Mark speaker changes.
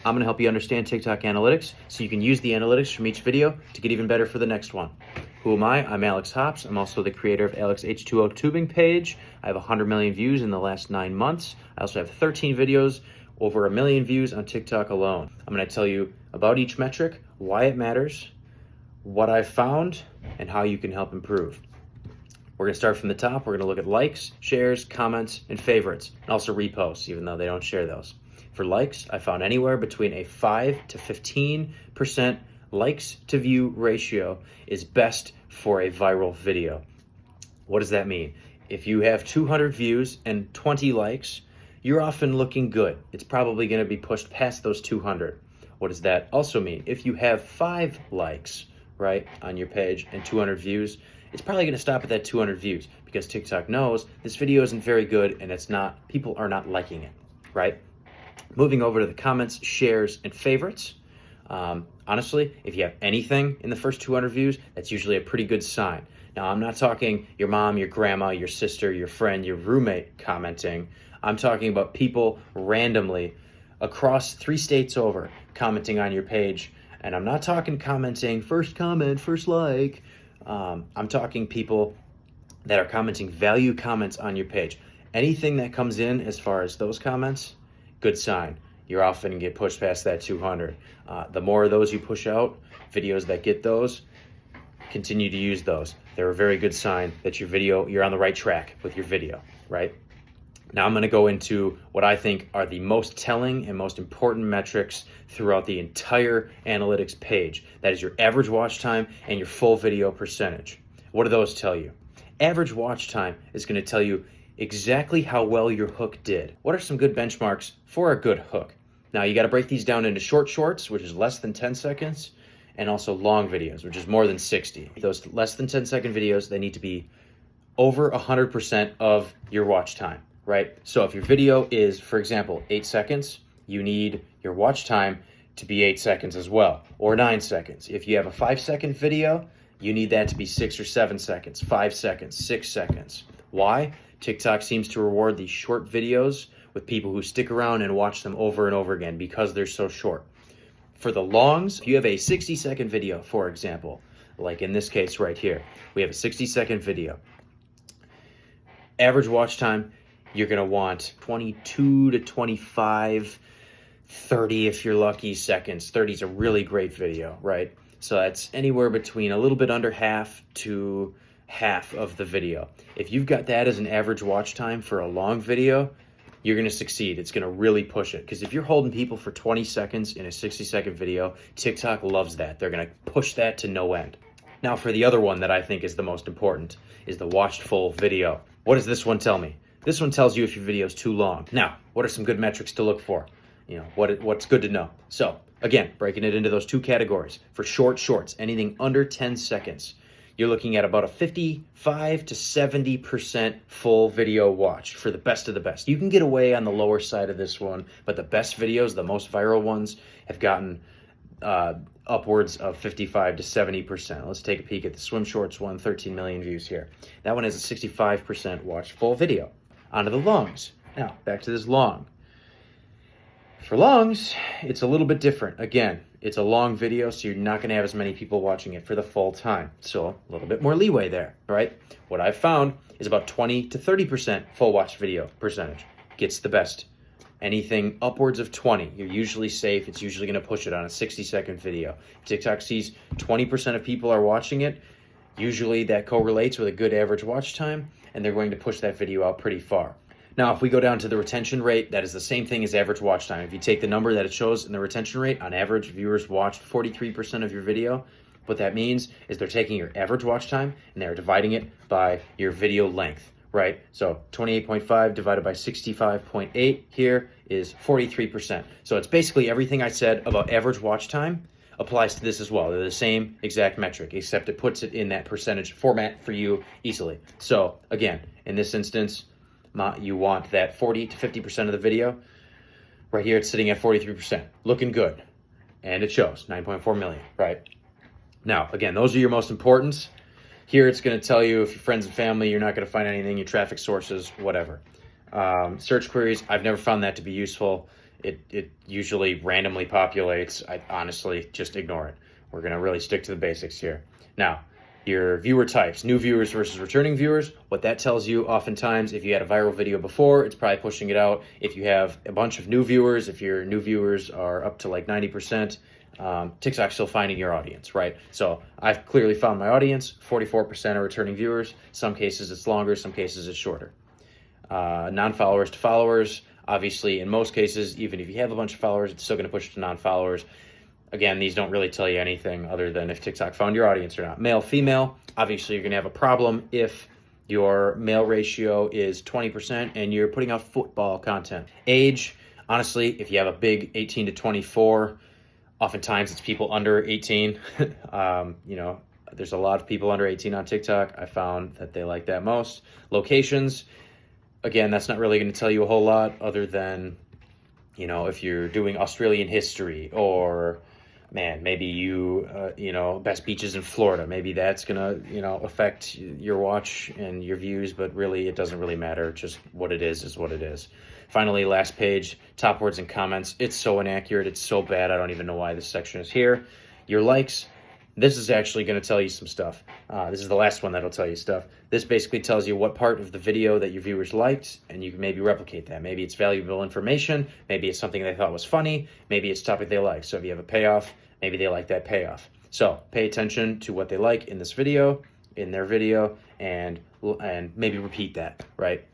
Speaker 1: I'm gonna help you understand TikTok analytics so you can use the analytics from each video to get even better for the next one. Who am I? I'm Alex Hops. I'm also the creator of Alex H2O Tubing page. I have 100 million views in the last 9 months. I also have 13 videos, over 1 million views on TikTok alone. I'm gonna tell you about each metric, why it matters, what I've found, and how you can help improve. We're gonna start from the top. We're gonna look at likes, shares, comments, and favorites, and also reposts, even though they don't share those. For likes, I found anywhere between a 5 to 15% likes to view ratio is best for a viral video. What does that mean? If you have 200 views and 20 likes, you're often looking good. It's probably gonna be pushed past those 200. What does that also mean? If you have 5 likes, right, on your page and 200 views, it's probably gonna stop at that 200 views because TikTok knows this video isn't very good and people are not liking it, right? Moving over to the comments, shares, and favorites. Honestly, if you have anything in the first 200 views, that's usually a pretty good sign. Now, I'm not talking your mom, your grandma, your sister, your friend, your roommate commenting. I'm talking about people randomly across 3 states over commenting on your page. And I'm not talking commenting first comment, first like. I'm talking people that are commenting value comments on your page. Anything that comes in as far as those comments, good sign. You're often gonna get pushed past that 200. The more of those you push out, videos that get those, continue to use those. They're a very good sign that you're on the right track with your video, right? Now I'm gonna go into what I think are the most telling and most important metrics throughout the entire analytics page. That is your average watch time and your full video percentage. What do those tell you? Average watch time is gonna tell you exactly how well your hook did. What are some good benchmarks for a good hook? Now you gotta break these down into short shorts, which is less than 10 seconds, and also long videos, which is more than 60. Those less than 10-second videos, they need to be over 100% of your watch time, right? So if your video is, for example, 8 seconds, you need your watch time to be 8 seconds as well, or 9 seconds. If you have a 5-second video, you need that to be 6 or 7 seconds, 5 seconds, 6 seconds. Why? TikTok seems to reward these short videos with people who stick around and watch them over and over again because they're so short. For the longs, if you have a 60-second video, for example, like in this case right here, we have a 60-second video. Average watch time, you're gonna want 22 to 25, 30 if you're lucky seconds. 30 is a really great video, right? So that's anywhere between a little bit under half to half of the video. If you've got that as an average watch time for a long video, you're gonna succeed. It's gonna really push it. Because if you're holding people for 20 seconds in a 60-second video, TikTok loves that. They're gonna push that to no end. Now for the other one that I think is the most important is the watched full video. What does this one tell me? This one tells you if your video is too long. Now, what are some good metrics to look for? You know, what's good to know? So again, breaking it into those 2 categories. For shorts, anything under 10 seconds, you're looking at about a 55 to 70% full video watch for the best of the best. You can get away on the lower side of this one, but the best videos, the most viral ones, have gotten upwards of 55 to 70%. Let's take a peek at the swim shorts one, 13 million views here. That one has a 65% watched full video. Onto the longs. Now, back to this long. For longs, it's a little bit different. Again, it's a long video, so you're not gonna have as many people watching it for the full time. So a little bit more leeway there, right? What I've found is about 20 to 30% full watch video percentage gets the best. Anything upwards of 20, you're usually safe. It's usually gonna push it on a 60-second video. TikTok sees 20% of people are watching it. Usually that correlates with a good average watch time, and they're going to push that video out pretty far. Now, if we go down to the retention rate, that is the same thing as average watch time. If you take the number that it shows in the retention rate, on average, viewers watched 43% of your video. What that means is they're taking your average watch time and they're dividing it by your video length, right? So 28.5 divided by 65.8 here is 43%. So it's basically everything I said about average watch time applies to this as well. They're the same exact metric, except it puts it in that percentage format for you easily. So again, in this instance, you want that 40 to 50% of the video. Right here, it's sitting at 43%, looking good. And it shows 9.4 million, right? Now, again, those are your most important. Here, it's gonna tell you if your friends and family, you're not gonna find anything, your traffic sources, whatever. Search queries, I've never found that to be useful. It usually randomly populates. I honestly just ignore it. We're going to really stick to the basics here. Now, your viewer types, new viewers versus returning viewers, what that tells you oftentimes, if you had a viral video before, it's probably pushing it out. If you have a bunch of new viewers, if your new viewers are up to like 90%, TikTok's still finding your audience, right? So I've clearly found my audience. 44% are returning viewers. Some cases it's longer, some cases it's shorter. Non-followers to followers, obviously in most cases, even if you have a bunch of followers, it's still going to push to non-followers. Again, these don't really tell you anything other than if TikTok found your audience or not. Male, female, obviously you're going to have a problem if your male ratio is 20% and you're putting out football content. Age, honestly, if you have a big 18 to 24, oftentimes it's people under 18. There's a lot of people under 18 on TikTok. I found that they like that most. Locations, again, that's not really going to tell you a whole lot other than, if you're doing Australian history or, maybe best beaches in Florida. Maybe that's going to, affect your watch and your views, but really it doesn't really matter. Just what it is what it is. Finally, last page, top words and comments. It's so inaccurate. It's so bad. I don't even know why this section is here. Your likes. This is actually going to tell you some stuff. This is the last one that'll tell you stuff. This basically tells you what part of the video that your viewers liked, and you can maybe replicate that. Maybe it's valuable information. Maybe it's something they thought was funny. Maybe it's a topic they like. So if you have a payoff, maybe they like that payoff. So pay attention to what they like in this video, in their video, and maybe repeat that, right?